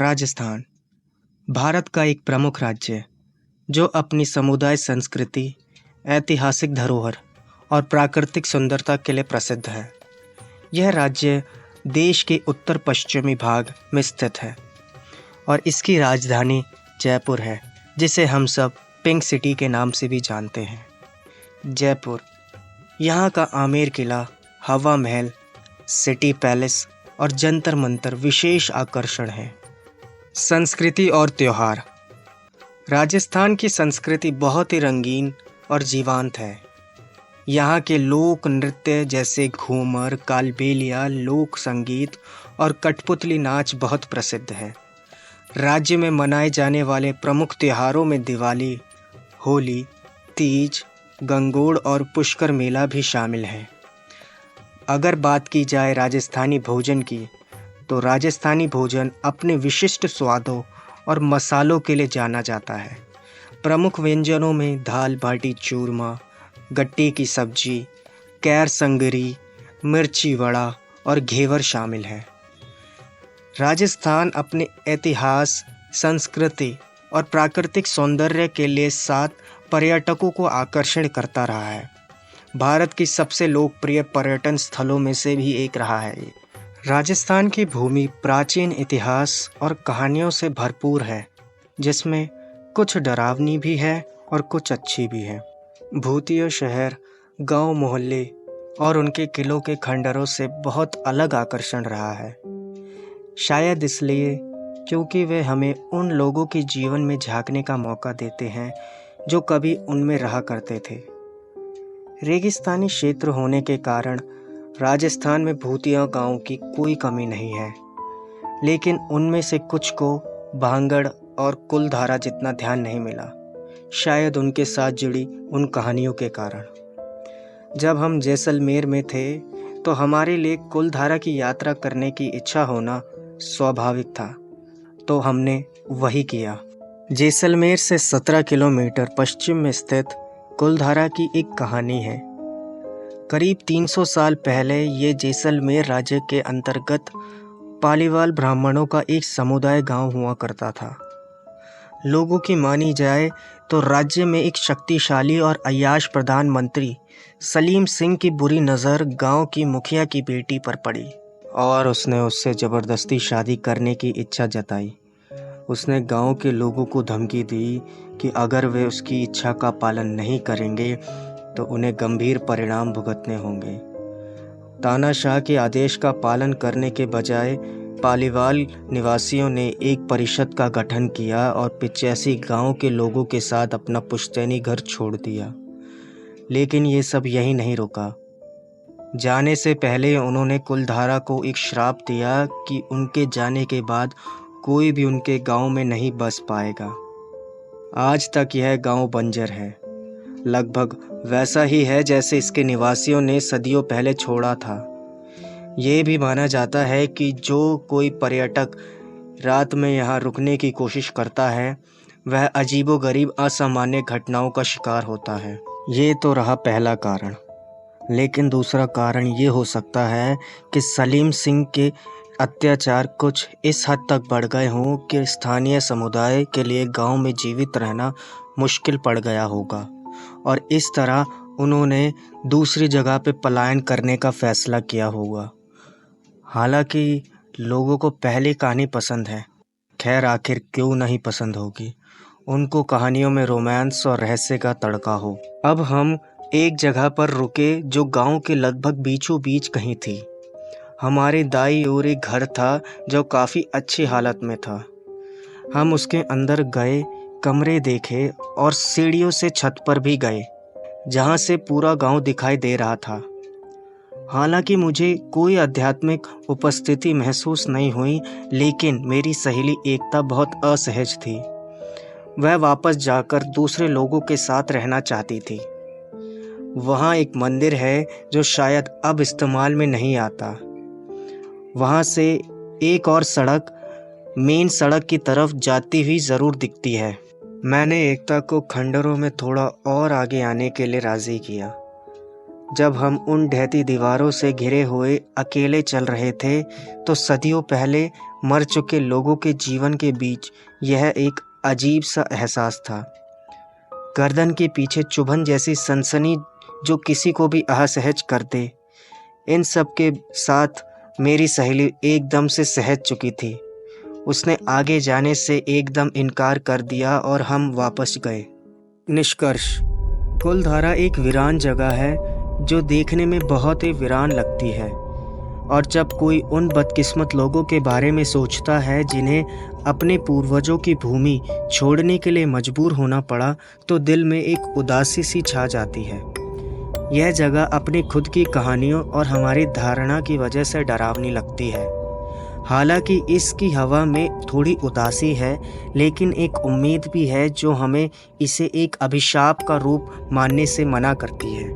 राजस्थान भारत का एक प्रमुख राज्य है जो अपनी समुदाय संस्कृति, ऐतिहासिक धरोहर और प्राकृतिक सुंदरता के लिए प्रसिद्ध है। यह राज्य देश के उत्तर पश्चिमी भाग में स्थित है और इसकी राजधानी जयपुर है, जिसे हम सब पिंक सिटी के नाम से भी जानते हैं। जयपुर यहाँ का आमेर किला, हवा महल, सिटी पैलेस और जंतर मंतर विशेष आकर्षण है। संस्कृति और त्योहार। राजस्थान की संस्कृति बहुत ही रंगीन और जीवंत है। यहाँ के लोक नृत्य जैसे घूमर, कालबेलिया, लोक संगीत और कठपुतली नाच बहुत प्रसिद्ध है। राज्य में मनाए जाने वाले प्रमुख त्योहारों में दिवाली, होली, तीज, गंगोड़ और पुष्कर मेला भी शामिल है। अगर बात की जाए राजस्थानी भोजन की, तो राजस्थानी भोजन अपने विशिष्ट स्वादों और मसालों के लिए जाना जाता है। प्रमुख व्यंजनों में दाल बाटी चूरमा, गट्टे की सब्जी, कैर संगरी, मिर्ची वड़ा और घेवर शामिल है। राजस्थान अपने इतिहास, संस्कृति और प्राकृतिक सौंदर्य के लिए साथ पर्यटकों को आकर्षण करता रहा है। भारत की सबसे लोकप्रिय पर्यटन स्थलों में से भी एक रहा है ये। राजस्थान की भूमि प्राचीन इतिहास और कहानियों से भरपूर है, जिसमें कुछ डरावनी भी है और कुछ अच्छी भी है। भूतिया शहर, गांव मोहल्ले और उनके किलों के खंडरों से बहुत अलग आकर्षण रहा है। शायद इसलिए क्योंकि वे हमें उन लोगों के जीवन में झांकने का मौका देते हैं जो कभी उनमें रहा करते थे। रेगिस्तानी क्षेत्र होने के कारण राजस्थान में भूतिया गांवों की कोई कमी नहीं है, लेकिन उनमें से कुछ को भांगड़ और कुलधारा जितना ध्यान नहीं मिला, शायद उनके साथ जुड़ी उन कहानियों के कारण। जब हम जैसलमेर में थे तो हमारे लिए कुलधारा की यात्रा करने की इच्छा होना स्वाभाविक था, तो हमने वही किया। जैसलमेर से 17 किलोमीटर पश्चिम में स्थित कुलधारा की एक कहानी है। करीब 300 साल पहले ये जैसलमेर राज्य के अंतर्गत पालीवाल ब्राह्मणों का एक समुदाय गांव हुआ करता था। लोगों की मानी जाए तो राज्य में एक शक्तिशाली और अय्याश प्रधानमंत्री सलीम सिंह की बुरी नज़र गांव की मुखिया की बेटी पर पड़ी और उसने उससे ज़बरदस्ती शादी करने की इच्छा जताई। उसने गांव के लोगों को धमकी दी कि अगर वे उसकी इच्छा का पालन नहीं करेंगे तो उन्हें गंभीर परिणाम भुगतने होंगे। तानाशाह के आदेश का पालन करने के बजाय पालीवाल निवासियों ने एक परिषद का गठन किया और 85 गांव के लोगों के साथ अपना पुश्तैनी घर छोड़ दिया। लेकिन ये सब यही नहीं रुका। जाने से पहले उन्होंने कुलधारा को एक श्राप दिया कि उनके जाने के बाद कोई भी उनके गांव में नहीं बस पाएगा। आज तक यह गांव बंजर है, लगभग वैसा ही है जैसे इसके निवासियों ने सदियों पहले छोड़ा था। ये भी माना जाता है कि जो कोई पर्यटक रात में यहाँ रुकने की कोशिश करता है, वह अजीबोगरीब असामान्य घटनाओं का शिकार होता है। ये तो रहा पहला कारण, लेकिन दूसरा कारण ये हो सकता है कि सलीम सिंह के अत्याचार कुछ इस हद तक बढ़ गए हों कि स्थानीय समुदाय के लिए गांव में जीवित रहना मुश्किल पड़ गया होगा और इस तरह उन्होंने दूसरी जगह पे पलायन करने का फैसला किया होगा। हालांकि लोगों को पहली कहानी पसंद है। खैर, आखिर क्यों नहीं पसंद होगी? उनको कहानियों में रोमांस और रहस्य का तड़का हो। अब हम एक जगह पर रुके जो गांव के लगभग बीचों बीच कहीं थी। हमारे दाईं ओर एक घर था जो काफ़ी अच्छी हालत में था। हम उसके अंदर गए, कमरे देखे और सीढ़ियों से छत पर भी गए, जहां से पूरा गांव दिखाई दे रहा था। हालांकि मुझे कोई आध्यात्मिक उपस्थिति महसूस नहीं हुई, लेकिन मेरी सहेली एकता बहुत असहज थी। वह वापस जाकर दूसरे लोगों के साथ रहना चाहती थी। वहाँ एक मंदिर है जो शायद अब इस्तेमाल में नहीं आता। वहाँ से एक और सड़क मेन सड़क की तरफ जाती हुई ज़रूर दिखती है। मैंने एकता को खंडरों में थोड़ा और आगे आने के लिए राज़ी किया। जब हम उन ढहती दीवारों से घिरे हुए अकेले चल रहे थे, तो सदियों पहले मर चुके लोगों के जीवन के बीच यह एक अजीब सा एहसास था। गर्दन के पीछे चुभन जैसी सनसनी जो किसी को भी असहज कर दे। इन सब के साथ मेरी सहेली एकदम से सहज चुकी थी। उसने आगे जाने से एकदम इनकार कर दिया और हम वापस गए। निष्कर्ष: कुलधारा एक वीरान जगह है जो देखने में बहुत ही वीरान लगती है, और जब कोई उन बदकिस्मत लोगों के बारे में सोचता है जिन्हें अपने पूर्वजों की भूमि छोड़ने के लिए मजबूर होना पड़ा, तो दिल में एक उदासी सी छा जाती है। यह जगह अपनी खुद की कहानियों और हमारी धारणा की वजह से डरावनी लगती है। हालांकि इसकी हवा में थोड़ी उदासी है, लेकिन एक उम्मीद भी है जो हमें इसे एक अभिशाप का रूप मानने से मना करती है।